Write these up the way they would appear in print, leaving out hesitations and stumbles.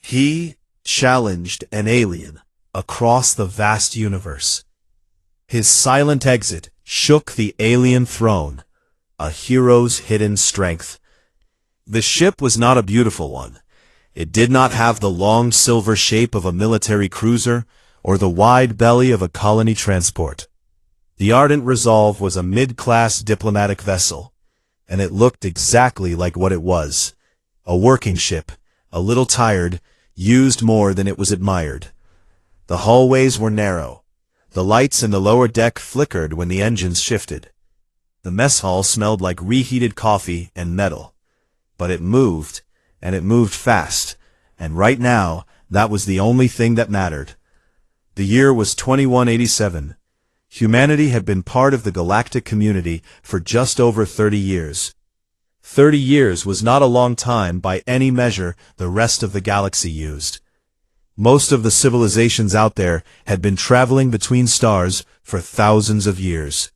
He challenged an alien across the vast universe. His silent exit shook the alien throne, a hero's hidden strength. The ship was not a beautiful one. It did not have the long silver shape of a military cruiser or the wide belly of a colony transport. The Ardent Resolve was a mid-class diplomatic vessel, and it looked exactly like what it was. A working ship, a little tired, used more than it was admired. The hallways were narrow. The lights in the lower deck flickered when the engines shifted. The mess hall smelled like reheated coffee and metal. But it moved, and it moved fast, and right now, that was the only thing that mattered. The year was 2187. Humanity had been part of the galactic community for just over 30 years. 30 years was not a long time by any measure the rest of the galaxy used. Most of the civilizations out there had been traveling between stars for thousands of years.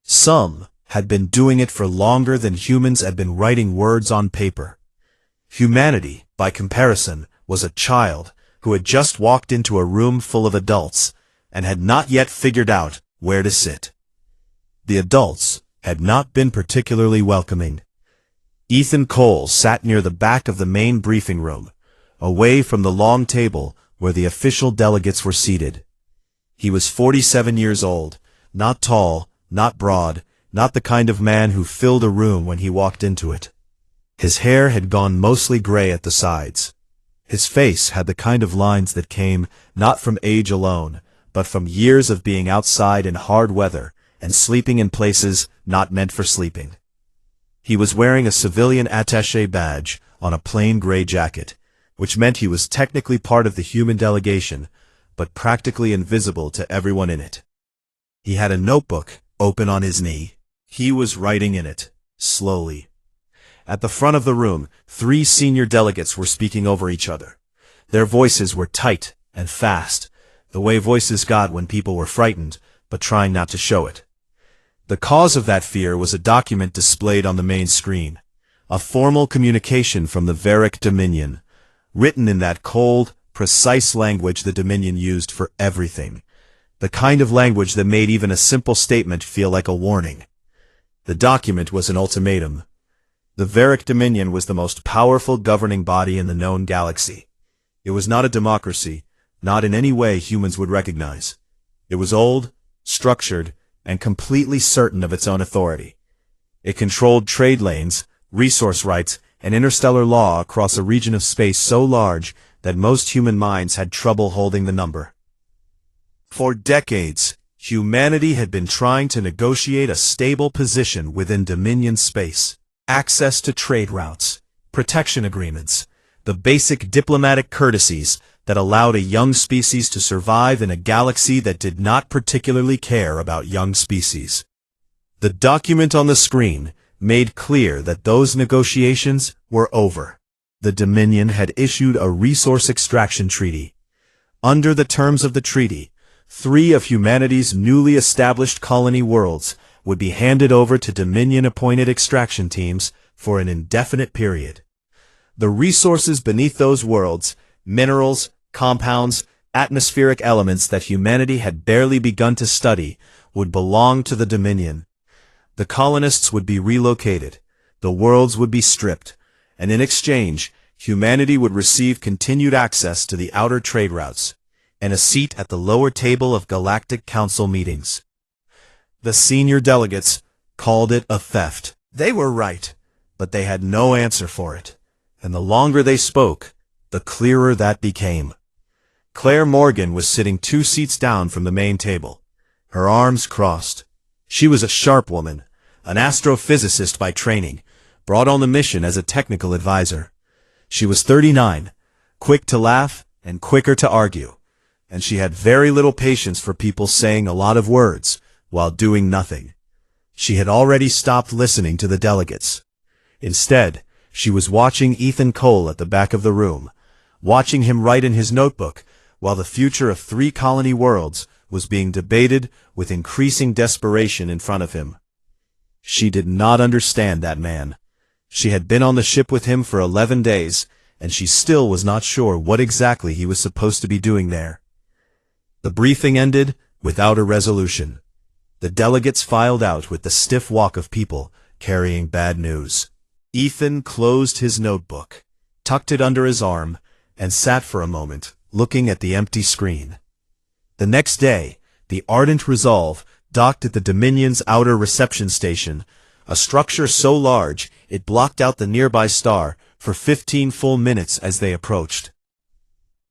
Some had been doing it for longer than humans had been writing words on paper. Humanity, by comparison, was a child who had just walked into a room full of adults and had not yet figured out where to sit. The adults had not been particularly welcoming. Ethan Cole sat near the back of the main briefing room, away from the long table where the official delegates were seated. He was 47 years old, not tall, not broad, not the kind of man who filled a room when he walked into it. His hair had gone mostly gray at the sides. His face had the kind of lines that came not from age alone, but from years of being outside in hard weather and sleeping in places not meant for sleeping. He was wearing a civilian attaché badge on a plain gray jacket, which meant he was technically part of the human delegation, but practically invisible to everyone in it. He had a notebook open on his knee. He was writing in it, slowly. At the front of the room, 3 senior delegates were speaking over each other. Their voices were tight and fast, the way voices got when people were frightened, but trying not to show it. The cause of that fear was a document displayed on the main screen, a formal communication from the Varick Dominion, written in that cold, precise language the Dominion used for everything, the kind of language that made even a simple statement feel like a warning. The document was an ultimatum. The Varick Dominion was the most powerful governing body in the known galaxy. It was not a democracy, not in any way humans would recognize. It was old, structured, and completely certain of its own authority. It controlled trade lanes, resource rights, and interstellar law across a region of space so large that most human minds had trouble holding the number. For decades, humanity had been trying to negotiate a stable position within Dominion space. Access to trade routes, protection agreements, the basic diplomatic courtesies that allowed a young species to survive in a galaxy that did not particularly care about young species. The document on the screen made clear that those negotiations were over. The Dominion had issued a resource extraction treaty. Under the terms of the treaty, 3 of humanity's newly established colony worlds would be handed over to Dominion-appointed extraction teams for an indefinite period. The resources beneath those worlds, minerals, compounds, atmospheric elements that humanity had barely begun to study, would belong to the Dominion. The colonists would be relocated, the worlds would be stripped, and in exchange, humanity would receive continued access to the outer trade routes, and a seat at the lower table of Galactic Council meetings. The senior delegates called it a theft. They were right, but they had no answer for it, and the longer they spoke, the clearer that became. Claire Morgan was sitting 2 seats down from the main table, her arms crossed. She was a sharp woman, an astrophysicist by training, brought on the mission as a technical advisor. She was 39, quick to laugh and quicker to argue, and she had very little patience for people saying a lot of words while doing nothing. She had already stopped listening to the delegates. Instead, she was watching Ethan Cole at the back of the room, watching him write in his notebook while the future of 3 colony worlds was being debated with increasing desperation in front of him. She did not understand that man. She had been on the ship with him for 11 days, and she still was not sure what exactly he was supposed to be doing there. The briefing ended without a resolution. The delegates filed out with the stiff walk of people carrying bad news. Ethan closed his notebook, tucked it under his arm, and sat for a moment, looking at the empty screen. The next day, the Ardent Resolve docked at the Dominion's outer reception station, a structure so large it blocked out the nearby star for 15 full minutes as they approached.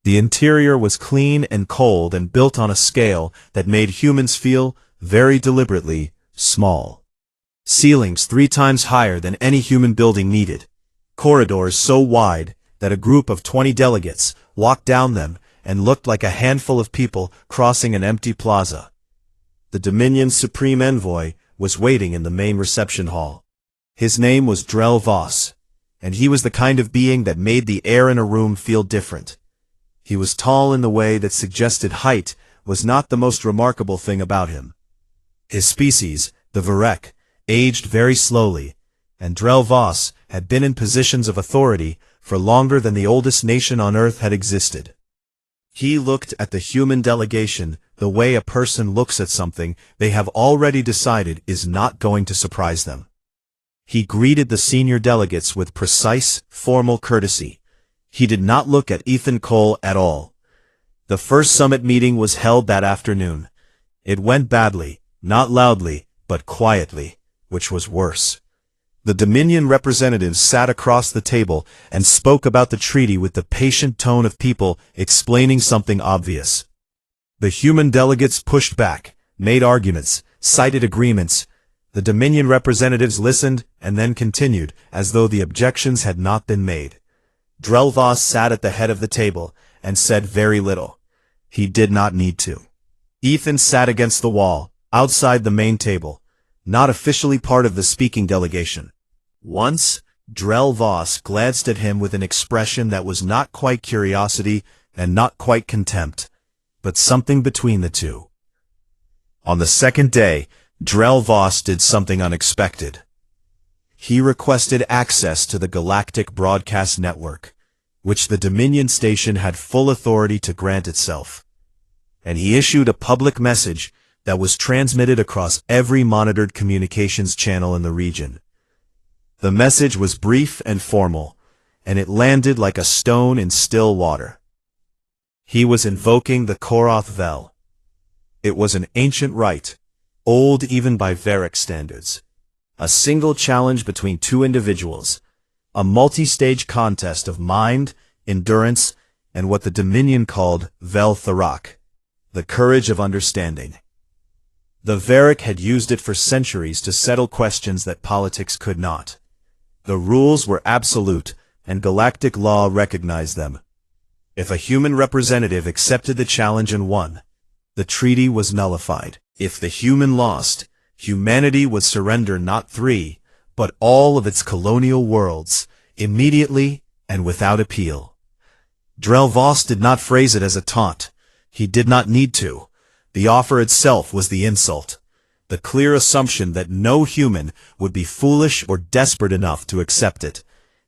The interior was clean and cold and built on a scale that made humans feel, very deliberately, small. Ceilings 3 times higher than any human building needed. Corridors so wide that a group of 20 delegates walked down them and looked like a handful of people crossing an empty plaza. The Dominion's Supreme Envoy was waiting in the main reception hall. His name was Drell Voss, and he was the kind of being that made the air in a room feel different. He was tall in the way that suggested height was not the most remarkable thing about him. His species, the Varek, aged very slowly, and Drell Voss had been in positions of authority for longer than the oldest nation on Earth had existed. He looked at the human delegation the way a person looks at something they have already decided is not going to surprise them. He greeted the senior delegates with precise, formal courtesy. He did not look at Ethan Cole at all. The first summit meeting was held that afternoon. It went badly, not loudly, but quietly, which was worse. The Dominion representatives sat across the table and spoke about the treaty with the patient tone of people explaining something obvious. The human delegates pushed back, made arguments, cited agreements. The Dominion representatives listened and then continued, as though the objections had not been made. Drell Voss sat at the head of the table and said very little. He did not need to. Ethan sat against the wall, outside the main table, not officially part of the speaking delegation. Once, Drell Voss glanced at him with an expression that was not quite curiosity and not quite contempt, but something between the two. On the second day, Drell Voss did something unexpected. He requested access to the Galactic Broadcast Network, which the Dominion station had full authority to grant itself. And he issued a public message that was transmitted across every monitored communications channel in the region. The message was brief and formal, and it landed like a stone in still water. He was invoking the Koroth Vel. It was an ancient rite, old even by Varric standards. A single challenge between 2 individuals, a multi-stage contest of mind, endurance, and what the Dominion called Vel Tharak, the courage of understanding. The Varric had used it for centuries to settle questions that politics could not. The rules were absolute, and galactic law recognized them. If a human representative accepted the challenge and won, the treaty was nullified. If the human lost, humanity would surrender not 3, but all of its colonial worlds, immediately and without appeal. Drell Voss did not phrase it as a taunt. He did not need to. The offer itself was the insult. The clear assumption that no human would be foolish or desperate enough to accept it,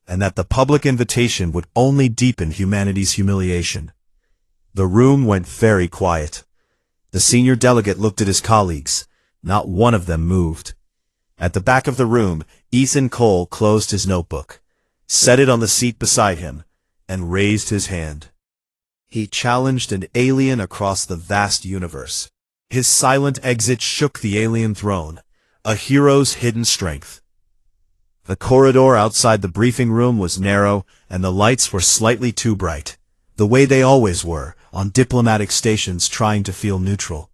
and that the public invitation would only deepen humanity's humiliation. The room went very quiet. The senior delegate looked at his colleagues. Not one of them moved. At the back of the room, Ethan Cole closed his notebook, set it on the seat beside him, and raised his hand. He challenged an alien across the vast universe. His silent exit shook the alien throne, a hero's hidden strength. The corridor outside the briefing room was narrow, and the lights were slightly too bright, the way they always were on diplomatic stations trying to feel neutral.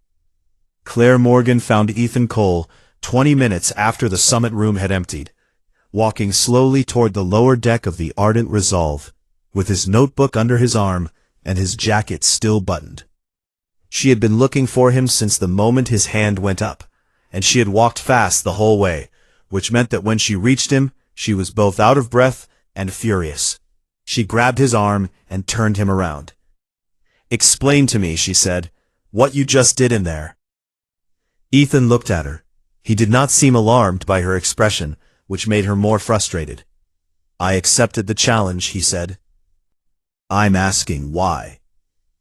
Claire Morgan found Ethan Cole 20 minutes after the summit room had emptied, walking slowly toward the lower deck of the Ardent Resolve, with his notebook under his arm and his jacket still buttoned. She had been looking for him since the moment his hand went up, and she had walked fast the whole way, which meant that when she reached him, she was both out of breath and furious. She grabbed his arm and turned him around. "Explain to me," she said, "what you just did in there." Ethan looked at her. He did not seem alarmed by her expression, which made her more frustrated. "I accepted the challenge," he said. I'm asking why.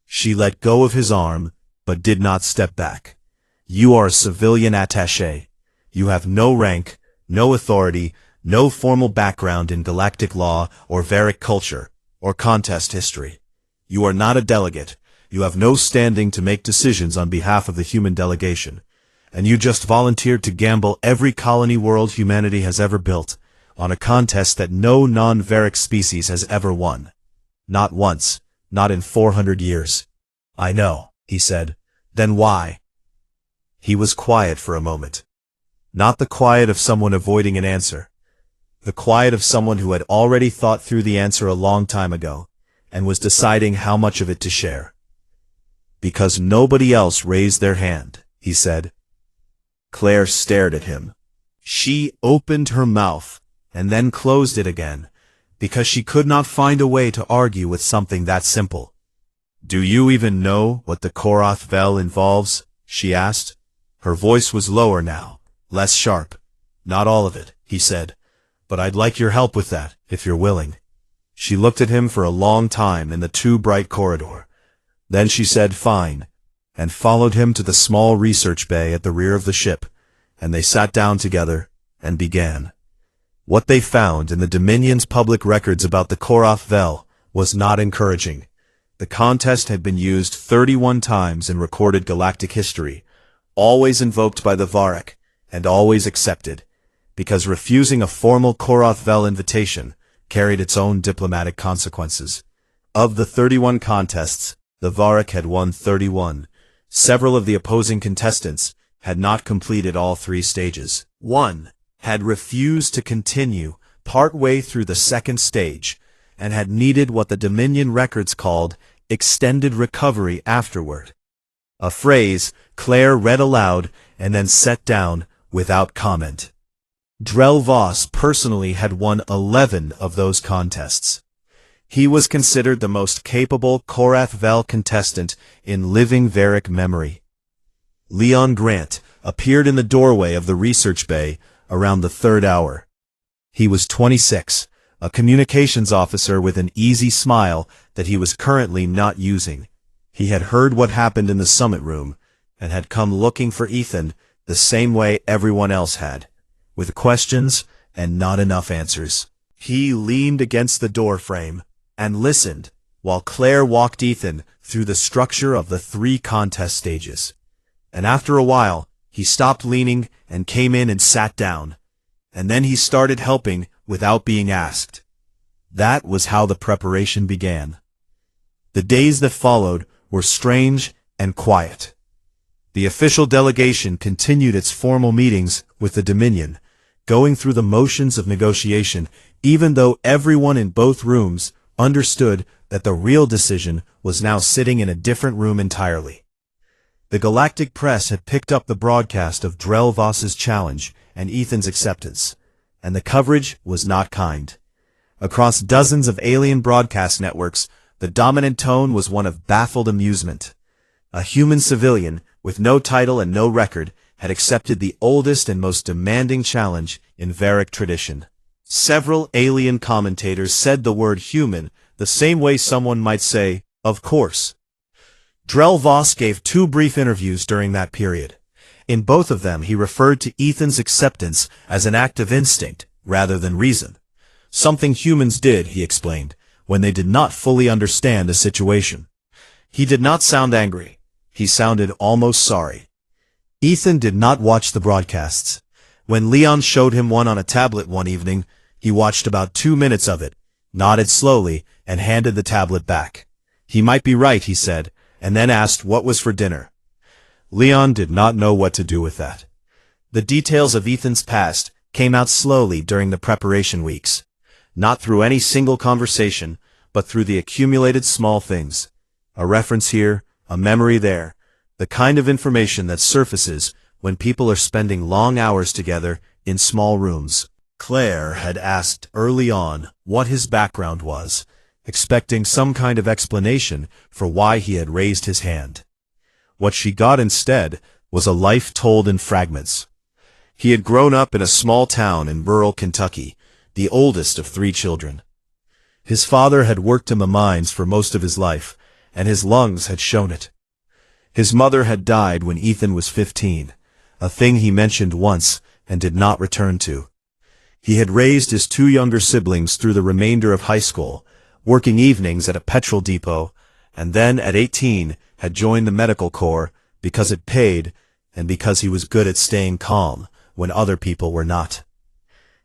She let go of his arm, but did not step back. You are a civilian attaché. You have no rank, no authority, no formal background in galactic law or Varic culture, or contest history. You are not a delegate. You have no standing to make decisions on behalf of the human delegation. And you just volunteered to gamble every colony world humanity has ever built on a contest that no non-Varic species has ever won. Not once. Not in 400 years. I know, he said. Then why? He was quiet for a moment. Not the quiet of someone avoiding an answer. The quiet of someone who had already thought through the answer a long time ago, and was deciding how much of it to share. Because nobody else raised their hand, he said. Claire stared at him. She opened her mouth, and then closed it again, because she could not find a way to argue with something that simple. Do you even know what the Korath Vel involves? She asked. Her voice was lower now, less sharp. Not all of it, he said. But I'd like your help with that, if you're willing. She looked at him for a long time in the too bright corridor. Then she said fine, and followed him to the small research bay at the rear of the ship, and they sat down together and began. What they found in the Dominion's public records about the Korath Vel was not encouraging. The contest had been used 31 times in recorded galactic history, always invoked by the Varic, and always accepted, because refusing a formal Korath Vel invitation carried its own diplomatic consequences. Of the 31 contests, the Varic had won 31. Several of the opposing contestants had not completed all 3 stages. One had refused to continue partway through the 2nd stage, and had needed what the Dominion records called extended recovery afterward. A phrase Claire read aloud and then set down without comment. Drell Voss personally had won 11 of those contests. He was considered the most capable Korath Vel contestant in living Varic memory. Leon Grant appeared in the doorway of the research bay around the 3rd hour. He was 26, a communications officer with an easy smile that he was currently not using. He had heard what happened in the summit room, and had come looking for Ethan the same way everyone else had, with questions and not enough answers. He leaned against the door frame and listened while Claire walked Ethan through the structure of the 3 contest stages. And after a while, he stopped leaning and came in and sat down. And then he started helping without being asked. That was how the preparation began. The days that followed were strange and quiet. The official delegation continued its formal meetings with the Dominion, going through the motions of negotiation, even though everyone in both rooms understood that the real decision was now sitting in a different room entirely. The galactic press had picked up the broadcast of Drell Voss's challenge and Ethan's acceptance, and the coverage was not kind. Across dozens of alien broadcast networks, the dominant tone was one of baffled amusement. A human civilian, with no title and no record, had accepted the oldest and most demanding challenge in Varic tradition. Several alien commentators said the word human the same way someone might say, of course. Drell Voss gave 2 brief interviews during that period. In both of them he referred to Ethan's acceptance as an act of instinct rather than reason. Something humans did, he explained, when they did not fully understand a situation. He did not sound angry. He sounded almost sorry. Ethan did not watch the broadcasts. When Leon showed him one on a tablet one evening, he watched about 2 minutes of it, nodded slowly, and handed the tablet back. He might be right, he said, and then asked what was for dinner. Leon did not know what to do with that. The details of Ethan's past came out slowly during the preparation weeks, not through any single conversation, but through the accumulated small things. A reference here, a memory there, the kind of information that surfaces when people are spending long hours together in small rooms. Claire had asked early on what his background was, expecting some kind of explanation for why he had raised his hand. What she got instead was a life told in fragments. He had grown up in a small town in rural Kentucky, the oldest of 3 children. His father had worked in the mines for most of his life, and his lungs had shown it. His mother had died when Ethan was 15, a thing he mentioned once and did not return to. He had raised his two younger siblings through the remainder of high school, working evenings at a petrol depot, and then at 18 had joined the medical corps because it paid and because he was good at staying calm when other people were not.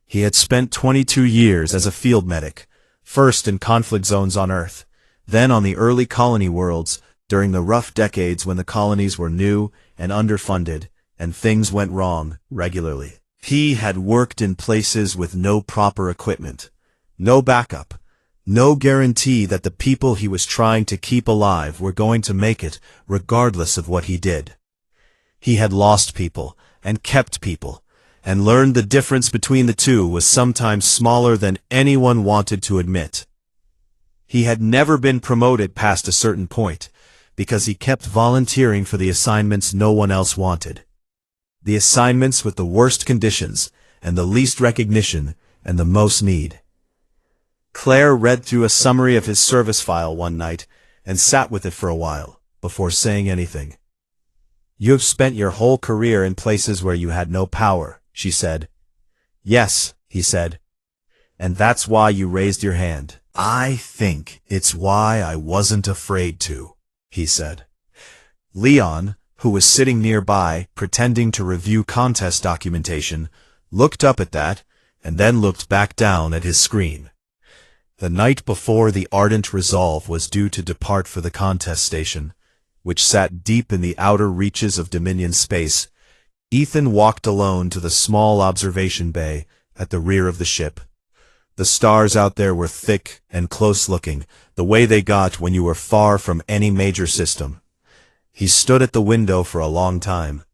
He had spent 22 years as a field medic, first in conflict zones on Earth, then on the early colony worlds during the rough decades when the colonies were new and underfunded and things went wrong regularly. He had worked in places with no proper equipment, no backup, no guarantee that the people he was trying to keep alive were going to make it regardless of what he did. He had lost people and kept people, and learned the difference between the two was sometimes smaller than anyone wanted to admit. He had never been promoted past a certain point, because he kept volunteering for the assignments no one else wanted. The assignments with the worst conditions, and the least recognition, and the most need. Claire read through a summary of his service file one night, and sat with it for a while, before saying anything. "You have spent your whole career in places where you had no power," she said. "Yes," he said. "And that's why you raised your hand." "I think it's why I wasn't afraid to," he said. Leon, who was sitting nearby, pretending to review contest documentation, looked up at that, and then looked back down at his screen. The night before the ardent resolve was due to depart for the contest station, which sat deep in the outer reaches of Dominion space, Ethan walked alone to the small observation bay at the rear of the ship. The stars out there were thick and close-looking, the way they got when you were far from any major system. He stood at the window for a long time.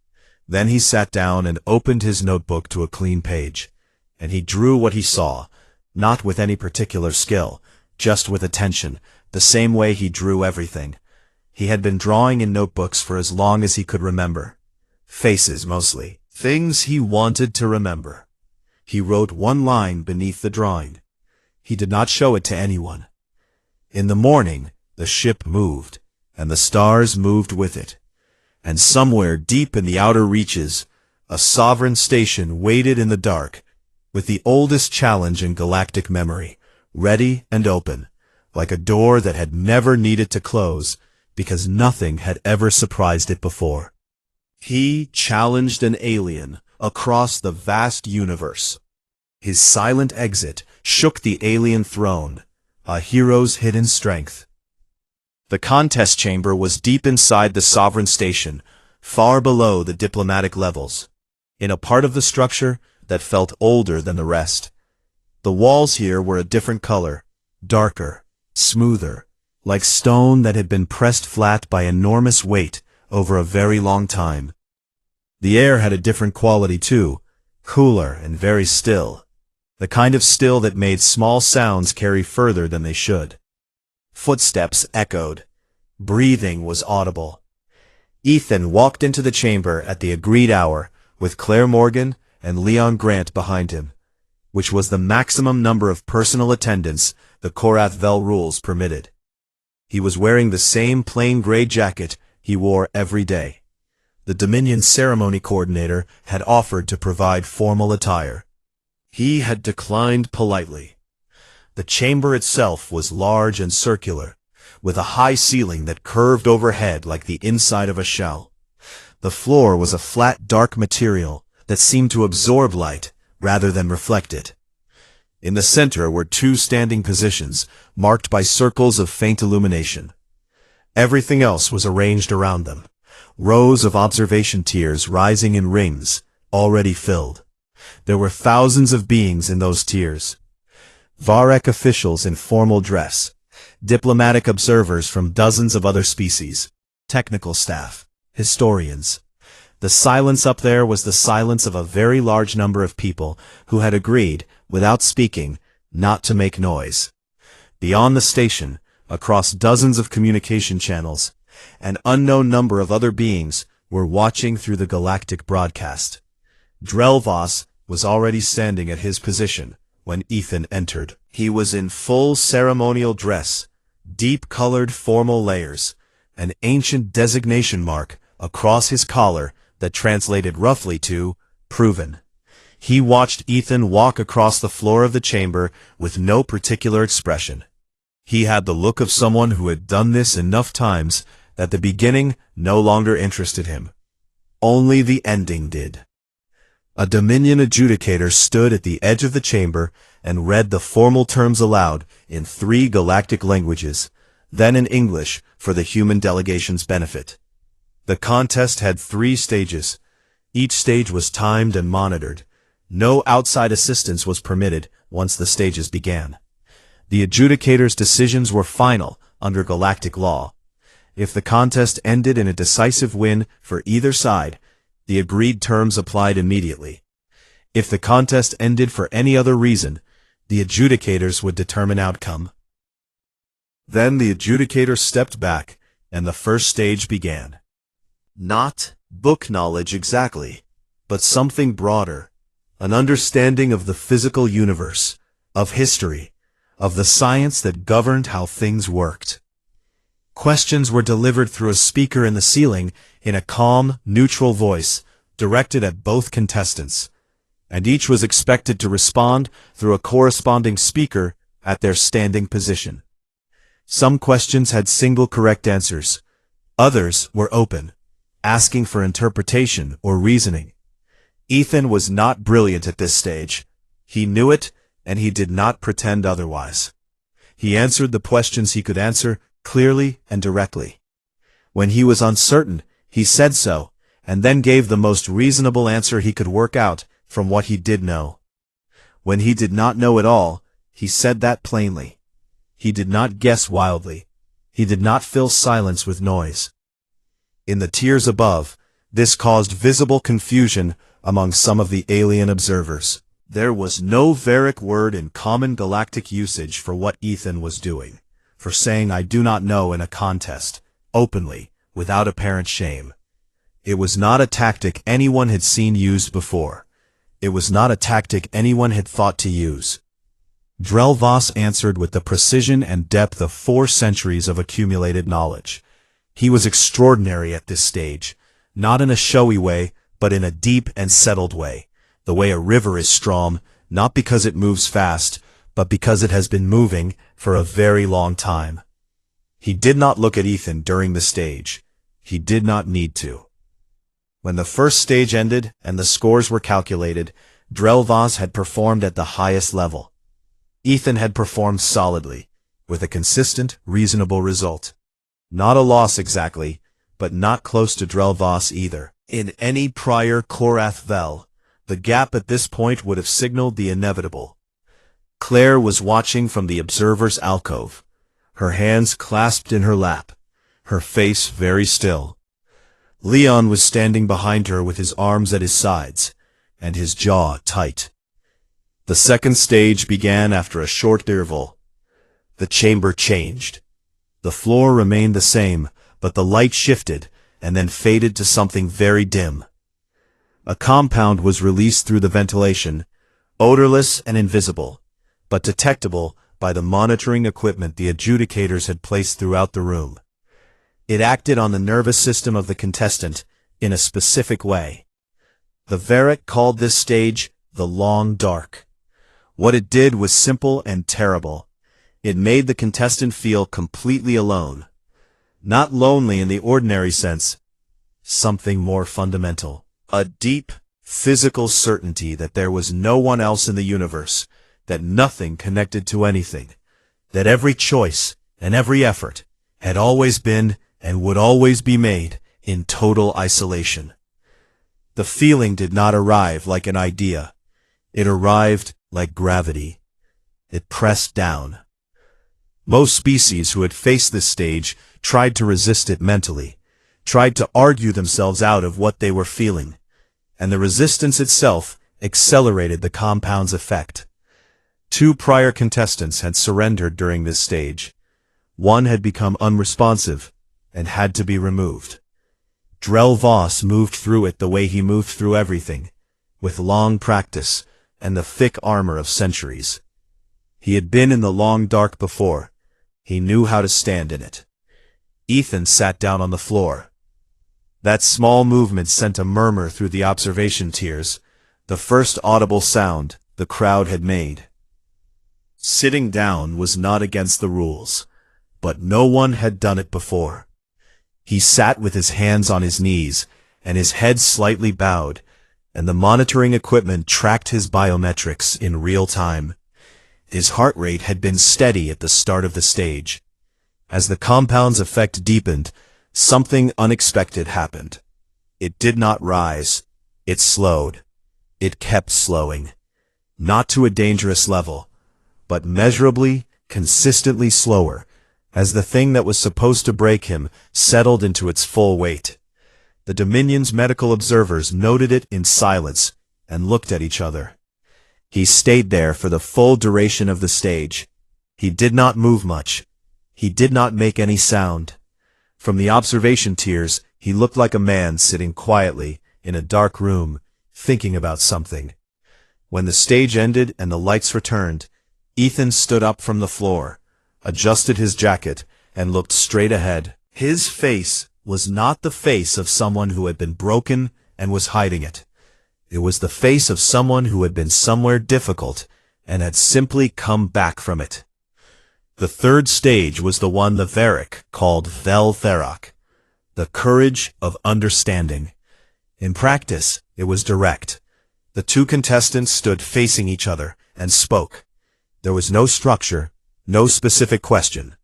Then he sat down and opened his notebook to a clean page, and he drew what he saw, not with any particular skill, just with attention, the same way he drew everything. He had been drawing in notebooks for as long as he could remember. Faces, mostly. Things he wanted to remember. He wrote one line beneath the drawing. He did not show it to anyone. In the morning, the ship moved, and the stars moved with it. And somewhere deep in the outer reaches, a sovereign station waited in the dark, with the oldest challenge in galactic memory, ready and open, like a door that had never needed to close, because nothing had ever surprised it before. He challenged an alien across the vast universe. His silent exit shook the alien throne, a hero's hidden strength. The contest chamber was deep inside the sovereign station, far below the diplomatic levels, in a part of the structure that felt older than the rest. The walls here were a different color, darker, smoother, like stone that had been pressed flat by enormous weight over a very long time. The air had a different quality too, cooler and very still, the kind of still that made small sounds carry further than they should. Footsteps echoed. Breathing was audible. Ethan walked into the chamber at the agreed hour, with Claire Morgan and Leon Grant behind him, which was the maximum number of personal attendants the Korath Vel rules permitted. He was wearing the same plain gray jacket he wore every day. The Dominion ceremony coordinator had offered to provide formal attire. He had declined politely. The chamber itself was large and circular, with a high ceiling that curved overhead like the inside of a shell. The floor was a flat, dark material that seemed to absorb light rather than reflect it. In the center were two standing positions, marked by circles of faint illumination. Everything else was arranged around them, rows of observation tiers rising in rings, already filled. There were thousands of beings in those tiers. Varek officials in formal dress, diplomatic observers from dozens of other species, technical staff, historians. The silence up there was the silence of a very large number of people who had agreed, without speaking, not to make noise. Beyond the station, across dozens of communication channels, an unknown number of other beings were watching through the galactic broadcast. Drelvos was already standing at his position, when Ethan entered. He was in full ceremonial dress, deep-colored formal layers, an ancient designation mark across his collar that translated roughly to proven. He watched Ethan walk across the floor of the chamber with no particular expression. He had the look of someone who had done this enough times that the beginning no longer interested him. Only the ending did. A Dominion adjudicator stood at the edge of the chamber and read the formal terms aloud in 3 galactic languages, then in English for the human delegation's benefit. The contest had 3 stages. Each stage was timed and monitored. No outside assistance was permitted once the stages began. The adjudicator's decisions were final under galactic law. If the contest ended in a decisive win for either side, the agreed terms applied immediately. If the contest ended for any other reason, the adjudicators would determine outcome. Then the adjudicator stepped back, and the first stage began. Not book knowledge exactly, but something broader, an understanding of the physical universe, of history, of the science that governed how things worked. Questions were delivered through a speaker in the ceiling in a calm, neutral voice directed at both contestants, and each was expected to respond through a corresponding speaker at their standing position. Some questions had single correct answers. Others were open, asking for interpretation or reasoning. Ethan was not brilliant at this stage. He knew it, and he did not pretend otherwise. He answered the questions he could answer clearly and directly. When he was uncertain, he said so, and then gave the most reasonable answer he could work out from what he did know. When he did not know at all, he said that plainly. He did not guess wildly. He did not fill silence with noise. In the tiers above, this caused visible confusion among some of the alien observers. There was no Varic word in common galactic usage for what Ethan was doing, for saying "I do not know" in a contest, openly, without apparent shame. It was not a tactic anyone had seen used before. It was not a tactic anyone had thought to use. Drell Voss answered with the precision and depth of 4 centuries of accumulated knowledge. He was extraordinary at this stage, not in a showy way, but in a deep and settled way, the way a river is strong, not because it moves fast, but because it has been moving for a very long time. He did not look at Ethan during the stage. He did not need to. When the first stage ended and the scores were calculated, Drell Voss had performed at the highest level. Ethan had performed solidly, with a consistent, reasonable result. Not a loss exactly, but not close to Drell Voss either. In any prior Korath Vel, the gap at this point would have signaled the inevitable. Claire was watching from the observer's alcove, her hands clasped in her lap, her face very still. Leon was standing behind her with his arms at his sides, and his jaw tight. The second stage began after a short interval. The chamber changed. The floor remained the same, but the light shifted and then faded to something very dim. A compound was released through the ventilation, odorless and invisible, but detectable by the monitoring equipment the adjudicators had placed throughout the room. It acted on the nervous system of the contestant in a specific way. The Varic called this stage the Long Dark. What it did was simple and terrible. It made the contestant feel completely alone. Not lonely in the ordinary sense, something more fundamental. A deep, physical certainty that there was no one else in the universe, that nothing connected to anything, that every choice and every effort had always been and would always be made in total isolation. The feeling did not arrive like an idea. It arrived like gravity. It pressed down. Most species who had faced this stage tried to resist it mentally, tried to argue themselves out of what they were feeling, and the resistance itself accelerated the compound's effect. 2 prior contestants had surrendered during this stage. One had become unresponsive and had to be removed. Drell Voss moved through it the way he moved through everything, with long practice and the thick armor of centuries. He had been in the long dark before. He knew how to stand in it. Ethan sat down on the floor. That small movement sent a murmur through the observation tiers, the first audible sound the crowd had made. Sitting down was not against the rules, but no one had done it before. He sat with his hands on his knees, and his head slightly bowed, and the monitoring equipment tracked his biometrics in real time. His heart rate had been steady at the start of the stage. As the compound's effect deepened, something unexpected happened. It did not rise. It slowed. It kept slowing. Not to a dangerous level, but measurably, consistently slower, as the thing that was supposed to break him settled into its full weight. The Dominion's medical observers noted it in silence and looked at each other. He stayed there for the full duration of the stage. He did not move much. He did not make any sound. From the observation tiers, he looked like a man sitting quietly in a dark room, thinking about something. When the stage ended and the lights returned, Ethan stood up from the floor, adjusted his jacket, and looked straight ahead. His face was not the face of someone who had been broken and was hiding it. It was the face of someone who had been somewhere difficult and had simply come back from it. The third stage was the one the Varric called Vel Theroc, the courage of understanding. In practice, it was direct. The two contestants stood facing each other and spoke. There was no structure, no specific question.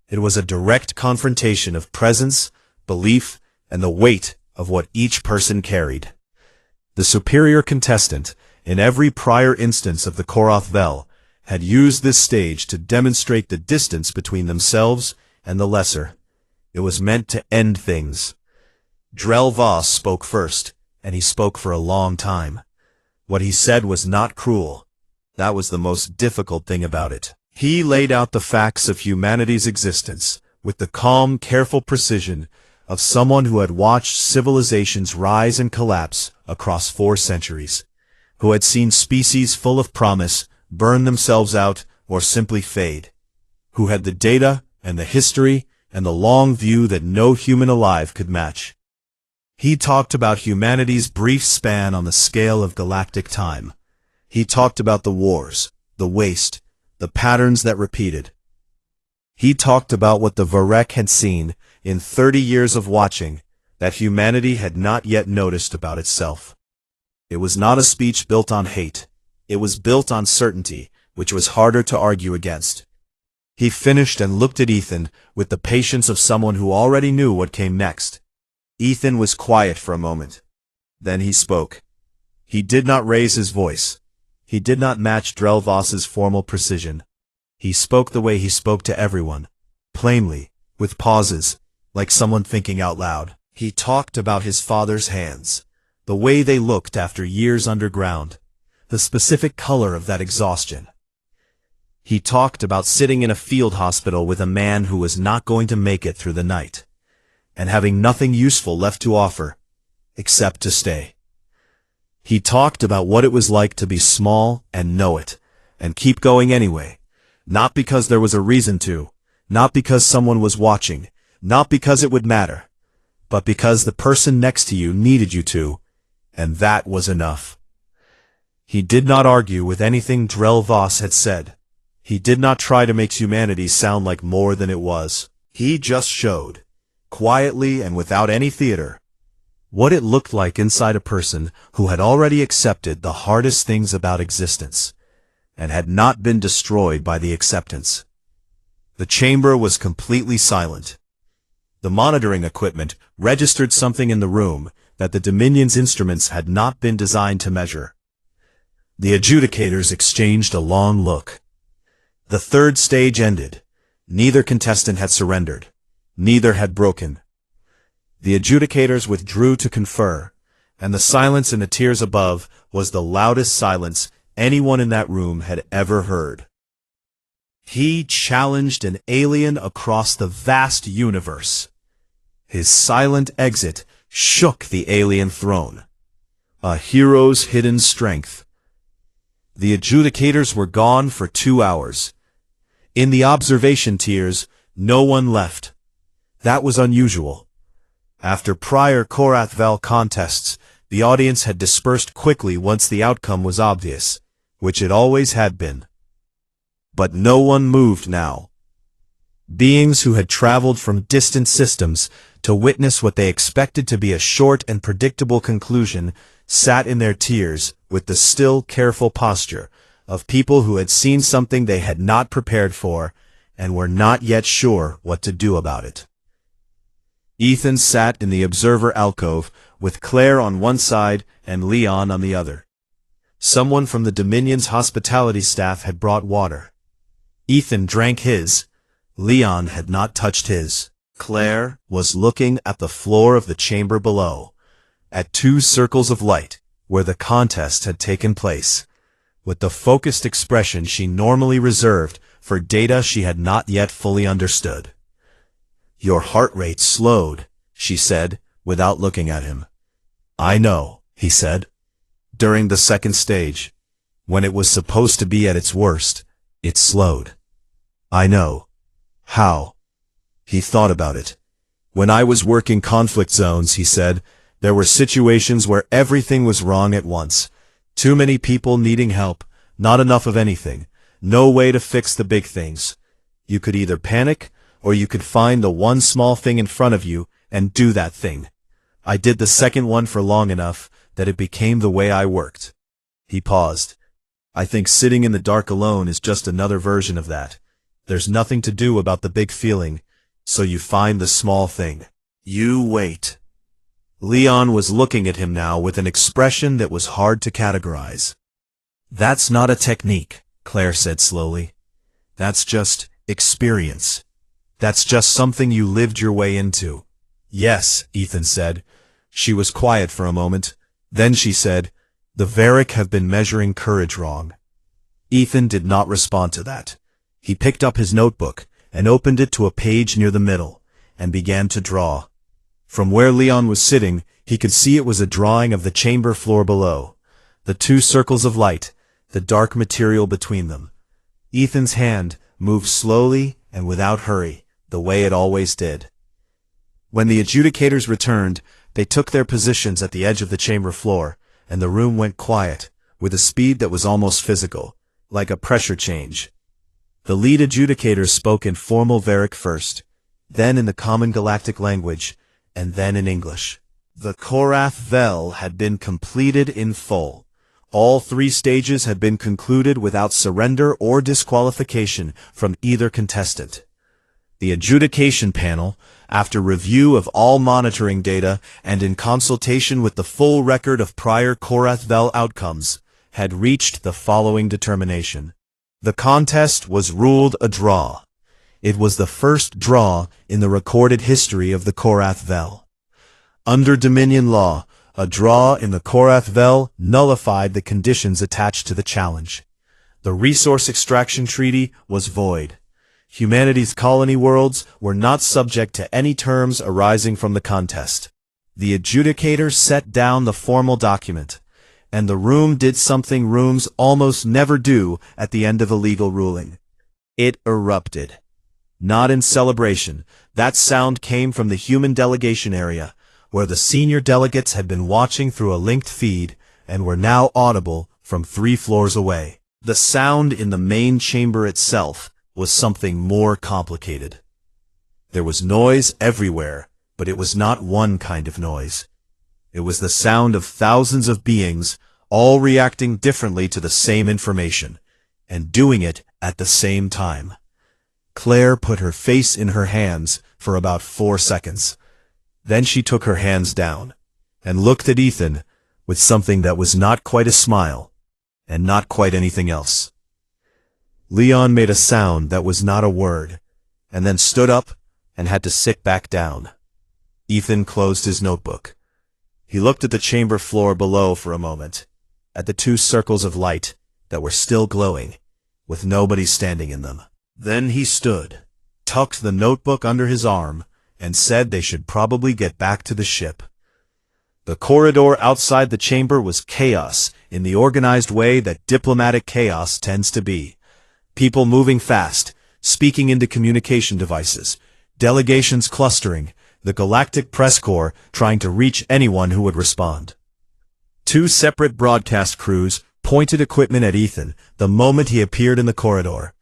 It was a direct confrontation of presence, belief, and the weight of what each person carried. The superior contestant, in every prior instance of the Koroth Vel, had used this stage to demonstrate the distance between themselves and the lesser. It was meant to end things. Drell Voss spoke first, and he spoke for a long time. What he said was not cruel. That was the most difficult thing about it. He laid out the facts of humanity's existence with the calm, careful precision of someone who had watched civilizations rise and collapse across 4 centuries, who had seen species full of promise burn themselves out or simply fade, who had the data and the history and the long view that no human alive could match. He talked about humanity's brief span on the scale of galactic time. He talked about the wars, the waste, the patterns that repeated. He talked about what the Varric had seen in 30 years of watching that humanity had not yet noticed about itself. It was not a speech built on hate. It was built on certainty, which was harder to argue against. He finished and looked at Ethan with the patience of someone who already knew what came next. Ethan was quiet for a moment. Then he spoke. He did not raise his voice. He did not match Drell Voss's formal precision. He spoke the way he spoke to everyone, plainly, with pauses, like someone thinking out loud. He talked about his father's hands, the way they looked after years underground, the specific color of that exhaustion. He talked about sitting in a field hospital with a man who was not going to make it through the night, and having nothing useful left to offer, except to stay. He talked about what it was like to be small and know it, and keep going anyway, not because there was a reason to, not because someone was watching, not because it would matter, but because the person next to you needed you to, and that was enough. He did not argue with anything Drell Voss had said. He did not try to make humanity sound like more than it was. He just showed, quietly and without any theater, what it looked like inside a person who had already accepted the hardest things about existence, and had not been destroyed by the acceptance. The chamber was completely silent. The monitoring equipment registered something in the room that the Dominion's instruments had not been designed to measure. The adjudicators exchanged a long look. The third stage ended. Neither contestant had surrendered. Neither had broken. The adjudicators withdrew to confer, and the silence in the tiers above was the loudest silence anyone in that room had ever heard. He challenged an alien across the vast universe. His silent exit shook the alien throne. A hero's hidden strength. The adjudicators were gone for 2 hours. In the observation tiers, no one left. That was unusual. After prior Korath Vel contests, the audience had dispersed quickly once the outcome was obvious, which it always had been. But no one moved now. Beings who had traveled from distant systems to witness what they expected to be a short and predictable conclusion sat in their tiers with the still, careful posture of people who had seen something they had not prepared for and were not yet sure what to do about it. Ethan sat in the observer alcove with Claire on one side and Leon on the other. Someone from the Dominion's hospitality staff had brought water. Ethan drank his. Leon had not touched his. Claire was looking at the floor of the chamber below, at 2 circles of light where the contest had taken place, with the focused expression she normally reserved for data she had not yet fully understood. "Your heart rate slowed," she said, without looking at him. "I know," he said. "During the second stage, when it was supposed to be at its worst, it slowed." "I know." "How?" He thought about it. "When I was working conflict zones," he said, "there were situations where everything was wrong at once. Too many people needing help, not enough of anything, no way to fix the big things. You could either panic, or you could find the one small thing in front of you and do that thing. I did the second one for long enough that it became the way I worked." He paused. "I think sitting in the dark alone is just another version of that. There's nothing to do about the big feeling, so you find the small thing. You wait." Leon was looking at him now with an expression that was hard to categorize. "That's not a technique," Claire said slowly. "That's just experience. That's just something you lived your way into." "Yes," Ethan said. She was quiet for a moment. Then she said, "The Varric have been measuring courage wrong." Ethan did not respond to that. He picked up his notebook and opened it to a page near the middle, and began to draw. From where Leon was sitting, he could see it was a drawing of the chamber floor below, the 2 circles of light, the dark material between them. Ethan's hand moved slowly and without hurry, the way it always did. When the adjudicators returned, they took their positions at the edge of the chamber floor, and the room went quiet, with a speed that was almost physical, like a pressure change. The lead adjudicators spoke in formal Varric first, then in the common galactic language, and then in English. The Korath Vel had been completed in full. All 3 stages had been concluded without surrender or disqualification from either contestant. The adjudication panel, after review of all monitoring data and in consultation with the full record of prior Korath Vel outcomes, had reached the following determination. The contest was ruled a draw. It was the first draw in the recorded history of the Korath Vel. Under Dominion law, a draw in the Korath Vel nullified the conditions attached to the challenge. The resource extraction treaty was void. Humanity's colony worlds were not subject to any terms arising from the contest. The adjudicator set down the formal document, and the room did something rooms almost never do at the end of a legal ruling. It erupted. Not in celebration. That sound came from the human delegation area, where the senior delegates had been watching through a linked feed and were now audible from 3 floors away. The sound in the main chamber itself was something more complicated. There was noise everywhere, but it was not one kind of noise. It was the sound of thousands of beings, all reacting differently to the same information, and doing it at the same time. Claire put her face in her hands for about 4 seconds. Then she took her hands down, and looked at Ethan with something that was not quite a smile, and not quite anything else. Leon made a sound that was not a word, and then stood up and had to sit back down. Ethan closed his notebook. He looked at the chamber floor below for a moment, at the 2 circles of light that were still glowing, with nobody standing in them. Then he stood, tucked the notebook under his arm, and said they should probably get back to the ship. The corridor outside the chamber was chaos in the organized way that diplomatic chaos tends to be. People moving fast, speaking into communication devices, delegations clustering, the Galactic Press Corps trying to reach anyone who would respond. Two separate broadcast crews pointed equipment at Ethan the moment he appeared in the corridor.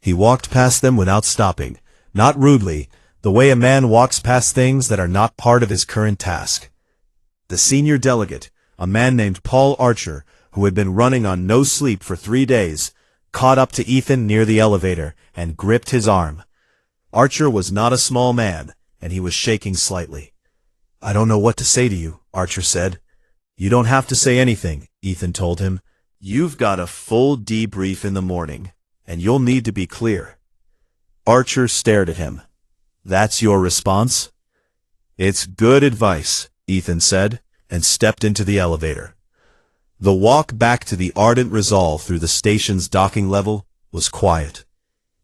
He walked past them without stopping, not rudely, the way a man walks past things that are not part of his current task. The senior delegate, a man named Paul Archer, who had been running on no sleep for 3 days, caught up to Ethan near the elevator and gripped his arm. Archer was not a small man, and he was shaking slightly. "I don't know what to say to you," Archer said. "You don't have to say anything," Ethan told him. "You've got a full debrief in the morning, and you'll need to be clear." Archer stared at him. "That's your response?" "It's good advice," Ethan said, and stepped into the elevator. The walk back to the Ardent Resolve through the station's docking level was quiet.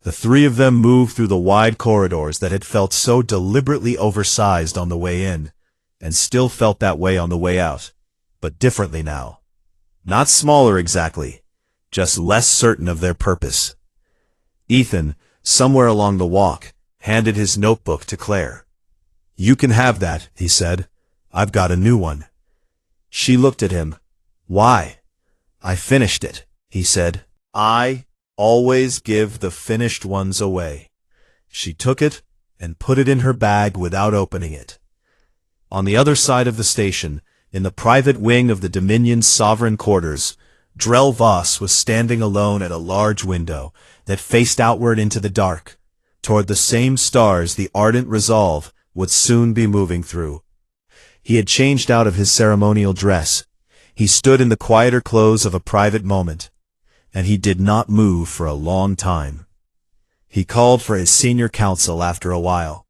The three of them moved through the wide corridors that had felt so deliberately oversized on the way in, and still felt that way on the way out, but differently now. Not smaller exactly, just less certain of their purpose. Ethan, somewhere along the walk, handed his notebook to Claire. "You can have that," he said. "I've got a new one." She looked at him. "Why?" "I finished it," he said. "I always give the finished ones away." She took it and put it in her bag without opening it. On the other side of the station, in the private wing of the Dominion's sovereign quarters, Drell Voss was standing alone at a large window that faced outward into the dark, toward the same stars the Ardent Resolve would soon be moving through. He had changed out of his ceremonial dress. He stood in the quieter clothes of a private moment, and he did not move for a long time. He called for his senior counsel after a while.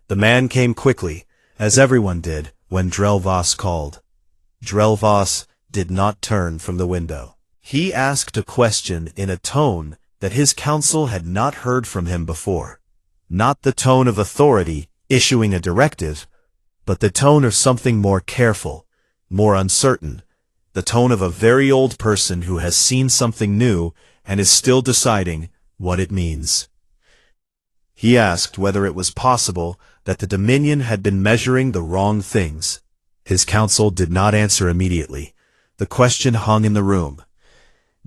The man came quickly, as everyone did when Drell Voss called. Drell Voss did not turn from the window. He asked a question in a tone that his counsel had not heard from him before. Not the tone of authority issuing a directive, but the tone of something more careful, more uncertain, the tone of a very old person who has seen something new and is still deciding what it means. He asked whether it was possible that the Dominion had been measuring the wrong things. His counsel did not answer immediately. The question hung in the room.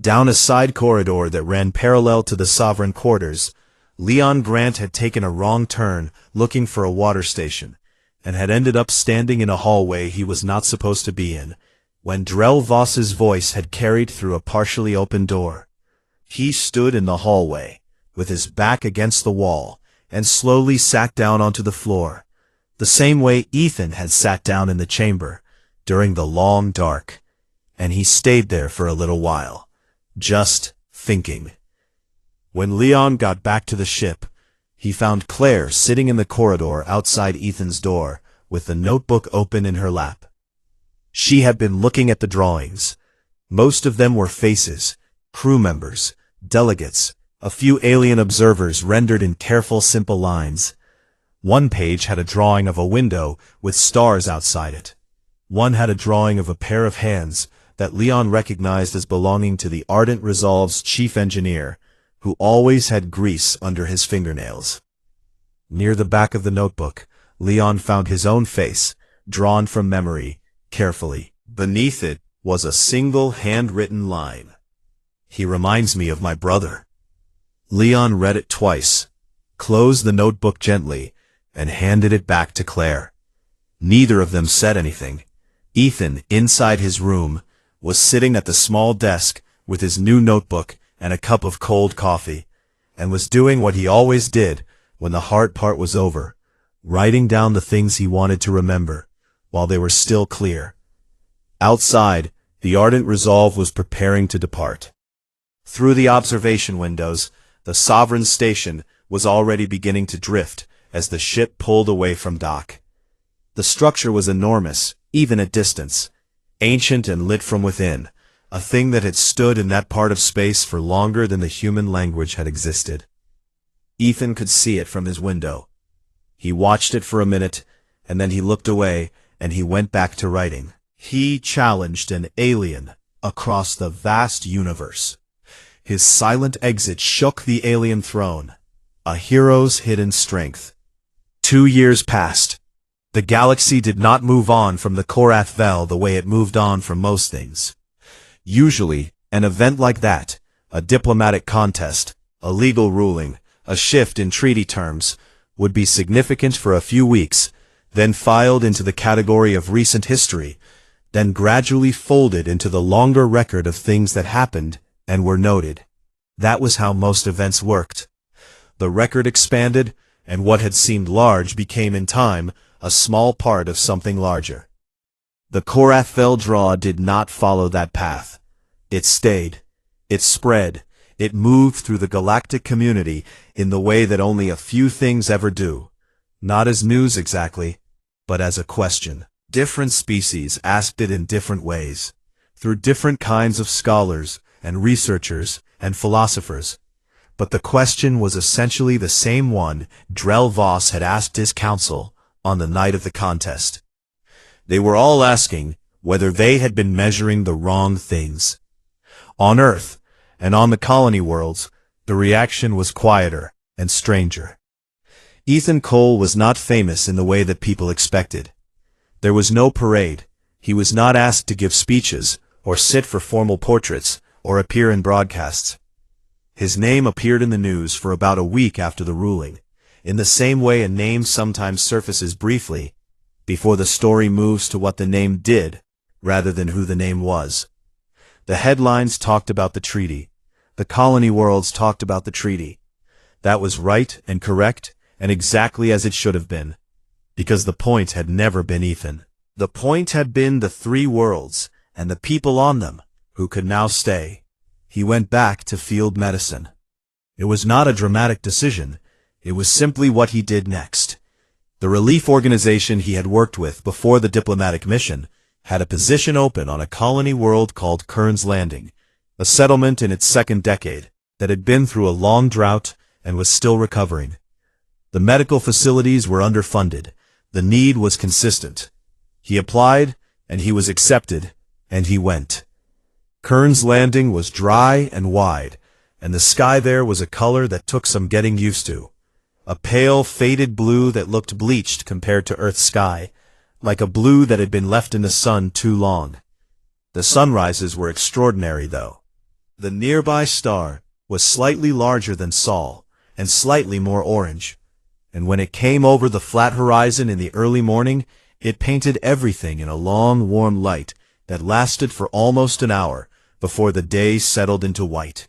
Down a side corridor that ran parallel to the sovereign quarters, Leon Grant had taken a wrong turn looking for a water station, and had ended up standing in a hallway he was not supposed to be in, when Drell Voss's voice had carried through a partially open door. He stood in the hallway, with his back against the wall, and slowly sat down onto the floor, the same way Ethan had sat down in the chamber, during the long dark, and he stayed there for a little while, just thinking. When Leon got back to the ship, he found Claire sitting in the corridor outside Ethan's door, with the notebook open in her lap. She had been looking at the drawings. Most of them were faces, crew members, delegates, a few alien observers rendered in careful, simple lines. One page had a drawing of a window with stars outside it. One had a drawing of a pair of hands that Leon recognized as belonging to the Ardent Resolve's chief engineer, who always had grease under his fingernails. Near the back of the notebook, Leon found his own face, drawn from memory, carefully. Beneath it was a single handwritten line. "He reminds me of my brother." Leon read it twice, closed the notebook gently, and handed it back to Claire. Neither of them said anything. Ethan, inside his room, was sitting at the small desk with his new notebook and a cup of cold coffee, and was doing what he always did when the hard part was over, writing down the things he wanted to remember, while they were still clear. Outside, the Ardent Resolve was preparing to depart. Through the observation windows, the Sovereign Station was already beginning to drift as the ship pulled away from dock. The structure was enormous, even at distance, ancient and lit from within, a thing that had stood in that part of space for longer than the human language had existed. Ethan could see it from his window. He watched it for a minute, and then he looked away, and he went back to writing. He challenged an alien, across the vast universe. His silent exit shook the alien throne, a hero's hidden strength. 2 years passed. The galaxy did not move on from the Korath Vel the way it moved on from most things. Usually, an event like that, a diplomatic contest, a legal ruling, a shift in treaty terms, would be significant for a few weeks, then filed into the category of recent history, then gradually folded into the longer record of things that happened and were noted. That was how most events worked. The record expanded, and what had seemed large became in time a small part of something larger. The Korath Vel draw did not follow that path. It stayed. It spread. It moved through the galactic community in the way that only a few things ever do. Not as news exactly, but as a question. Different species asked it in different ways, through different kinds of scholars and researchers and philosophers. But the question was essentially the same one Drell Voss had asked his council on the night of the contest. They were all asking whether they had been measuring the wrong things. On Earth, and on the colony worlds, the reaction was quieter and stranger. Ethan Cole was not famous in the way that people expected. There was no parade. He was not asked to give speeches, or sit for formal portraits, or appear in broadcasts. His name appeared in the news for about a week after the ruling, in the same way a name sometimes surfaces briefly, before the story moves to what the name did, rather than who the name was. The headlines talked about the treaty. The colony worlds talked about the treaty. That was right and correct, and exactly as it should have been. Because the point had never been Ethan. The point had been the 3 worlds, and the people on them, who could now stay. He went back to field medicine. It was not a dramatic decision. It was simply what he did next. The relief organization he had worked with before the diplomatic mission had a position open on a colony world called Kern's Landing, a settlement in its 2nd decade that had been through a long drought and was still recovering. The medical facilities were underfunded. The need was consistent. He applied, and he was accepted, and he went. Kern's Landing was dry and wide, and the sky there was a color that took some getting used to. A pale, faded blue that looked bleached compared to Earth's sky, like a blue that had been left in the sun too long. The sunrises were extraordinary, though. The nearby star was slightly larger than Sol, and slightly more orange, and when it came over the flat horizon in the early morning, it painted everything in a long, warm light that lasted for almost an hour before the day settled into white.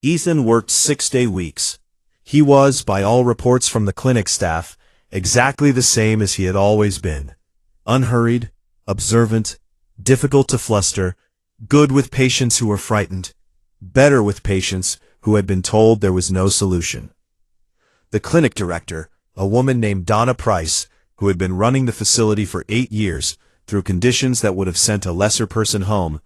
Ethan worked 6-day weeks. He was, by all reports from the clinic staff, exactly the same as he had always been. Unhurried, observant, difficult to fluster, good with patients who were frightened, better with patients who had been told there was no solution. The clinic director, a woman named Donna Price, who had been running the facility for 8 years through conditions that would have sent a lesser person home,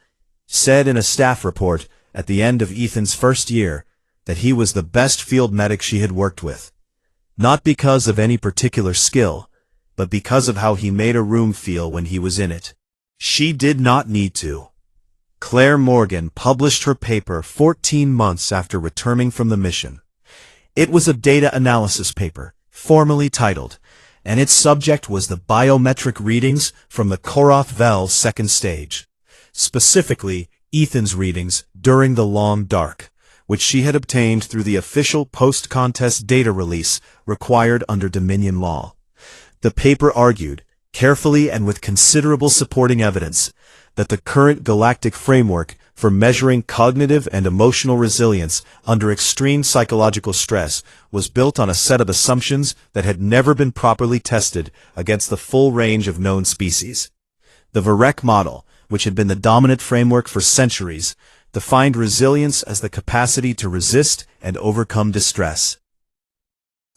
said in a staff report at the end of Ethan's first year that he was the best field medic she had worked with. Not because of any particular skill, but because of how he made a room feel when he was in it. She did not need to. Claire Morgan published her paper 14 months after returning from the mission. It was a data analysis paper, formally titled, and its subject was the biometric readings from the Korath Vel 2nd stage. Specifically, Ethan's readings during the long dark, which she had obtained through the official post-contest data release required under Dominion law. The paper argued, carefully and with considerable supporting evidence, that the current galactic framework for measuring cognitive and emotional resilience under extreme psychological stress was built on a set of assumptions that had never been properly tested against the full range of known species. The Varec model, which had been the dominant framework for centuries, defined resilience as the capacity to resist and overcome distress.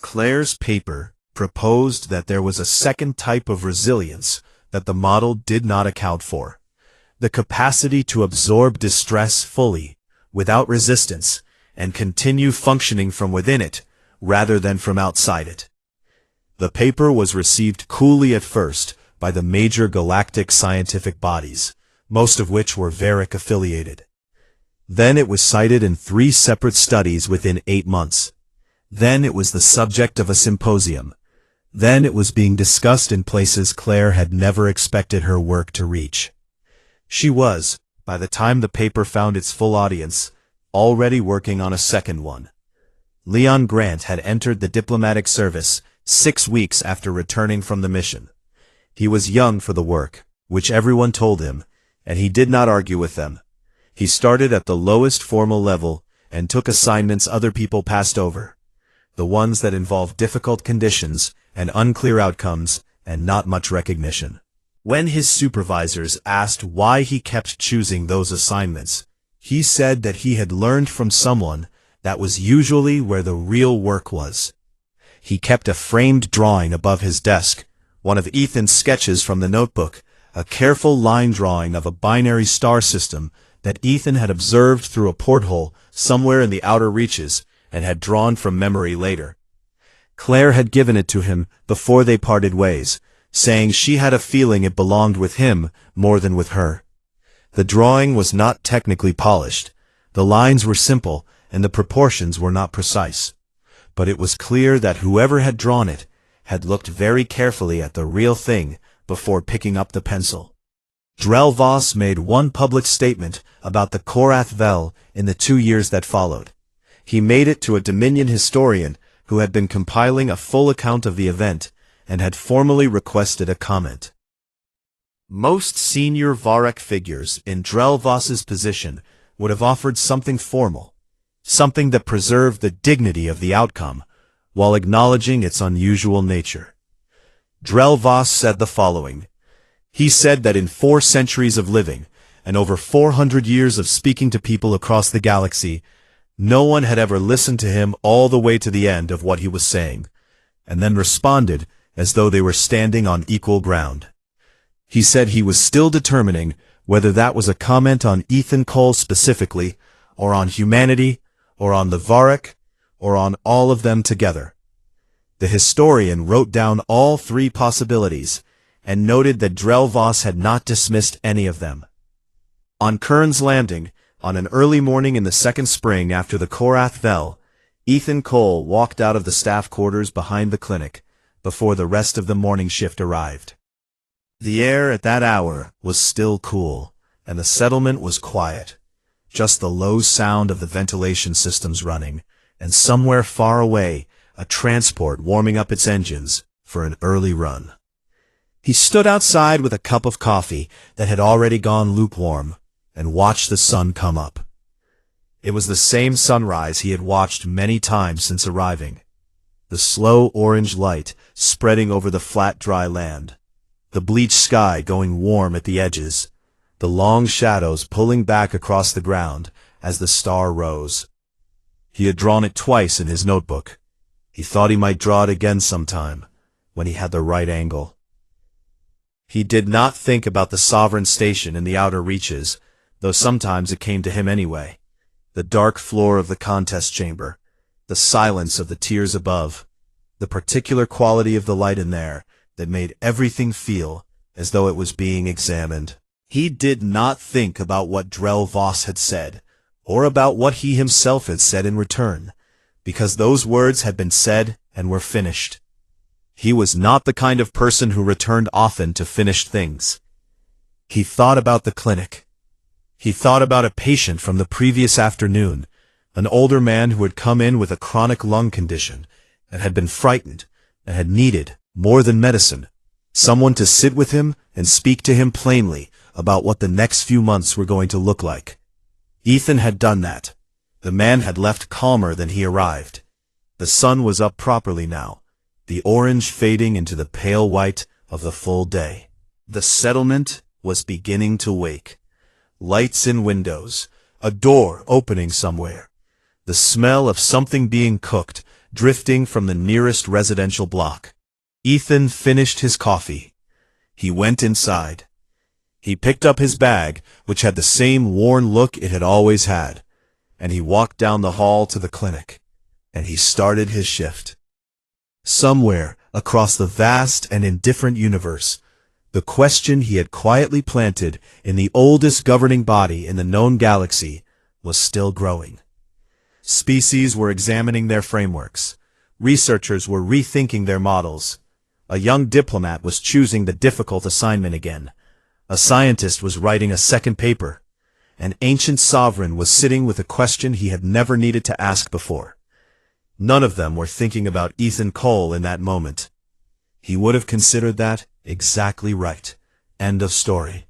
Claire's paper proposed that there was a second type of resilience that the model did not account for: the capacity to absorb distress fully, without resistance, and continue functioning from within it, rather than from outside it. The paper was received coolly at first by the major galactic scientific bodies, most of which were Varick affiliated. Then it was cited in 3 separate studies within 8 months. Then it was the subject of a symposium. Then it was being discussed in places Claire had never expected her work to reach. She was, by the time the paper found its full audience, already working on a second one. Leon Grant had entered the diplomatic service 6 weeks after returning from the mission. He was young for the work, which everyone told him, and he did not argue with them. He started at the lowest formal level and took assignments other people passed over, the ones that involved difficult conditions and unclear outcomes and not much recognition. When his supervisors asked why he kept choosing those assignments, he said that he had learned from someone that was usually where the real work was. He kept a framed drawing above his desk, one of Ethan's sketches from the notebook, a careful line drawing of a binary star system that Ethan had observed through a porthole somewhere in the outer reaches and had drawn from memory later. Claire had given it to him before they parted ways, saying she had a feeling it belonged with him more than with her. The drawing was not technically polished, the lines were simple, and the proportions were not precise. But it was clear that whoever had drawn it had looked very carefully at the real thing before picking up the pencil. Drell Voss made one public statement about the Korath Vel in the 2 years that followed. He made it to a Dominion historian who had been compiling a full account of the event and had formally requested a comment. Most senior Varek figures in Drell Voss's position would have offered something formal, something that preserved the dignity of the outcome, while acknowledging its unusual nature. Drell Voss said the following. He said that in 4 centuries of living, and over 400 years of speaking to people across the galaxy, no one had ever listened to him all the way to the end of what he was saying, and then responded as though they were standing on equal ground. He said he was still determining whether that was a comment on Ethan Cole specifically, or on humanity, or on the Varek, or on all of them together. The historian wrote down all 3 possibilities, and noted that Drell Voss had not dismissed any of them. On Kern's Landing, on an early morning in the second spring after the Korath Vel, Ethan Cole walked out of the staff quarters behind the clinic, before the rest of the morning shift arrived. The air at that hour was still cool, and the settlement was quiet, just the low sound of the ventilation systems running, and somewhere far away, a transport warming up its engines for an early run. He stood outside with a cup of coffee that had already gone lukewarm and watched the sun come up. It was the same sunrise he had watched many times since arriving. The slow orange light spreading over the flat dry land, the bleached sky going warm at the edges, the long shadows pulling back across the ground as the star rose. He had drawn it twice in his notebook. He thought he might draw it again sometime, when he had the right angle. He did not think about the sovereign station in the outer reaches, though sometimes it came to him anyway. The dark floor of the contest chamber, the silence of the tiers above, the particular quality of the light in there that made everything feel as though it was being examined. He did not think about what Drell Voss had said, or about what he himself had said in return, because those words had been said and were finished. He was not the kind of person who returned often to finished things. He thought about the clinic. He thought about a patient from the previous afternoon, an older man who had come in with a chronic lung condition, and had been frightened, and had needed, more than medicine, someone to sit with him and speak to him plainly about what the next few months were going to look like. Ethan had done that. The man had left calmer than he arrived. The sun was up properly now, the orange fading into the pale white of the full day. The settlement was beginning to wake. Lights in windows, a door opening somewhere, the smell of something being cooked drifting from the nearest residential block. Ethan finished his coffee. He went inside. He picked up his bag, which had the same worn look it had always had, and he walked down the hall to the clinic, and he started his shift. Somewhere across the vast and indifferent universe, The question he had quietly planted in the oldest governing body in the known galaxy was still growing. Species were examining their frameworks. Researchers were rethinking their models. A young diplomat was choosing the difficult assignment again. A scientist was writing a second paper. An ancient sovereign was sitting with a question he had never needed to ask before. None of them were thinking about Ethan Cole in that moment. He would have considered that exactly right. End of story.